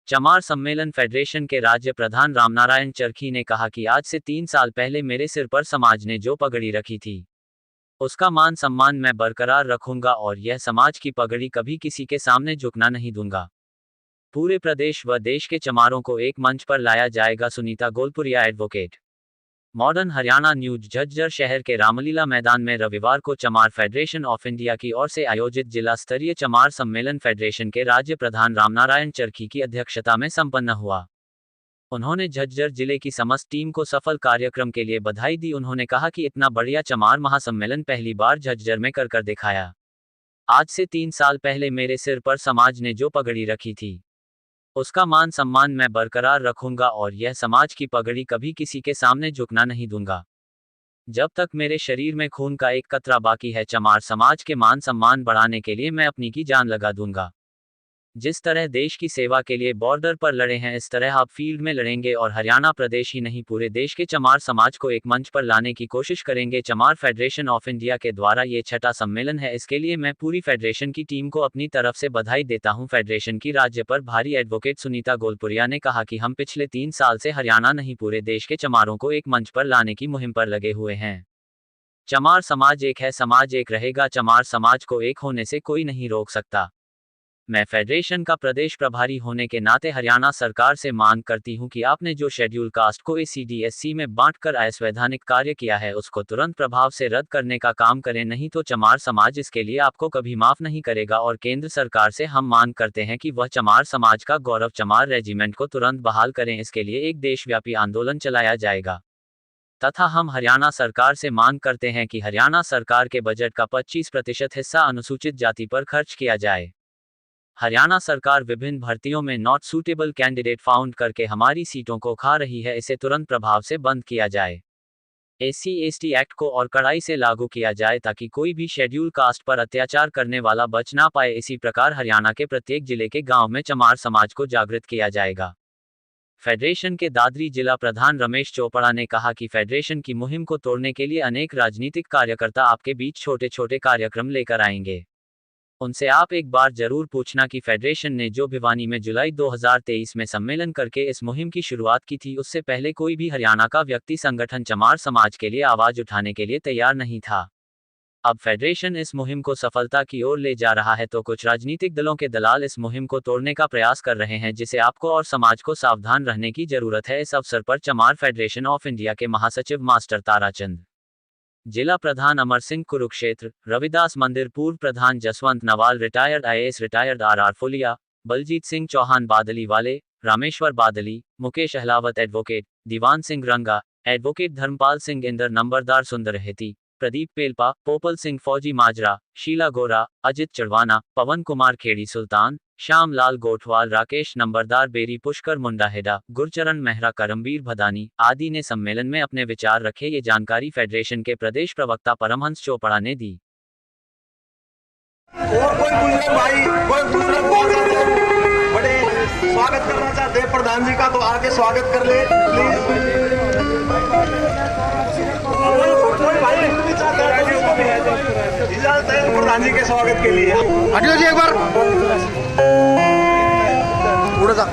चमार सम्मेलन फेडरेशन के राज्य प्रधान रामनारायण चरखी ने कहा कि आज से 3 साल पहले मेरे सिर पर समाज ने जो पगड़ी रखी थी, उसका मान सम्मान मैं बरकरार रखूंगा और यह समाज की पगड़ी कभी किसी के सामने झुकना नहीं दूंगा। पूरे प्रदेश व देश के चमारों को एक मंच पर लाया जाएगा। Sunita Golpuria, advocate. Modern Haryana news. Jhajjar शहर के रामलीला मैदान में रविवार को चमार फेडरेशन ऑफ इंडिया की ओर से आयोजित जिला स्तरीय चमार सम्मेलन फेडरेशन के राज्य प्रधान रामनारायण चरखी की अध्यक्षता में संपन्न हुआ। उन्होंने झज्जर जिले की समस्त टीम को सफल कार्यक्रम के लिए बधाई दी। उन्होंने कहा कि इतना बढ़िया चमार महासम्मेलन पहली बार झज्जर में कर दिखाया। आज से 3 साल पहले मेरे सिर पर समाज ने जो पगड़ी रखी थी, उसका मान सम्मान मैं बरकरार रखूंगा और यह समाज की पगड़ी कभी किसी के सामने झुकना नहीं दूंगा। जब तक मेरे शरीर में खून का एक कतरा बाकी है, चमार समाज के मान सम्मान बढ़ाने के लिए मैं अपनी की जान लगा दूंगा। जिस तरह देश की सेवा के लिए बॉर्डर पर लड़े हैं, इस तरह आप फील्ड में लड़ेंगे और हरियाणा प्रदेश ही नहीं पूरे देश के चमार समाज को एक मंच पर लाने की कोशिश करेंगे। चमार फेडरेशन ऑफ इंडिया के द्वारा ये 6वां सम्मेलन है। इसके लिए मैं पूरी फेडरेशन की टीम को अपनी तरफ से बधाई देता हूं। फेडरेशन की राज्य पर भारी एडवोकेट सुनीता गोलपुरिया ने कहा कि हम पिछले 3 साल से हरियाणा नहीं पूरे देश के चमारों को एक मंच पर लाने की मुहिम पर लगे हुए हैं। चमार समाज एक है, समाज एक रहेगा। चमार समाज को एक होने से कोई नहीं रोक सकता। मैं फेडरेशन का प्रदेश प्रभारी होने के नाते हरियाणा सरकार से मांग करती हूं कि आपने जो शेड्यूल कास्ट को ACDSC में बांटकर असंवैधानिक कार्य किया है, उसको तुरंत प्रभाव से रद्द करने का काम करें, नहीं तो चमार समाज इसके लिए आपको कभी माफ नहीं करेगा। और केंद्र सरकार से हम मांग करते हैं कि वह चमार समाज का गौरव चमार रेजिमेंट को तुरंत बहाल करें। इसके लिए एक देशव्यापी आंदोलन चलाया जाएगा। तथा हम हरियाणा सरकार से मांग करते हैं कि हरियाणा सरकार के बजट का 25% हिस्सा अनुसूचित जाति पर खर्च किया जाए। हरियाणा सरकार विभिन्न भर्तियों में नॉट सूटेबल कैंडिडेट फाउंड करके हमारी सीटों को खा रही है, इसे तुरंत प्रभाव से बंद किया जाए। SC/ST एक्ट को और कड़ाई से लागू किया जाए ताकि कोई भी शेड्यूल कास्ट पर अत्याचार करने वाला बच ना पाए। इसी प्रकार हरियाणा के प्रत्येक जिले के गांव में चमार समाज को जागृत किया जाएगा। फेडरेशन के दादरी जिला प्रधान रमेश चोपड़ा ने कहा कि फेडरेशन की मुहिम को तोड़ने के लिए अनेक राजनीतिक कार्यकर्ता आपके बीच छोटे छोटे कार्यक्रम लेकर आएंगे। उनसे आप एक बार जरूर पूछना कि फेडरेशन ने जो भिवानी में जुलाई 2023 में सम्मेलन करके इस मुहिम की शुरुआत की थी, उससे पहले कोई भी हरियाणा का व्यक्ति संगठन चमार समाज के लिए आवाज उठाने के लिए तैयार नहीं था। अब फेडरेशन इस मुहिम को सफलता की ओर ले जा रहा है तो कुछ राजनीतिक दलों के दलाल इस मुहिम को तोड़ने का प्रयास कर रहे हैं, जिसे आपको और समाज को सावधान रहने की जरूरत है। इस अवसर पर चमार फेडरेशन ऑफ इंडिया के महासचिव मास्टर ताराचंद, जिला प्रधान अमर सिंह कुरुक्षेत्र, रविदास मंदिर पूर्व प्रधान Jaswant Nawal, retired IAS retired RR फुलिया, बलजीत सिंह चौहान बादली वाले, रामेश्वर बादली, मुकेश अहलावत एडवोकेट, दीवान सिंह रंगा एडवोकेट, धर्मपाल सिंह इंदर, नंबरदार सुंदर हेती, प्रदीप पेलपा, पोपल सिंह फौजी माजरा, शीला गोरा, अजित चढ़वाना, पवन कुमार खेड़ी सुल्तान, श्याम लाल गोठवाल, राकेश नंबरदार बेरी, पुष्कर मुंडाहेडा, गुरचरण मेहरा, करमबीर भदानी आदि ने सम्मेलन में अपने विचार रखे। ये जानकारी फेडरेशन के प्रदेश प्रवक्ता परमहंस चोपड़ा ने दी। और कोई बड़े स्वागत करना चाहते हैं प्रधान जी का, तो आगे स्वागत कर ले इजाजत है प्रधान जी के स्वागत के लिए। हटियो जी एक बार उड़ा जा।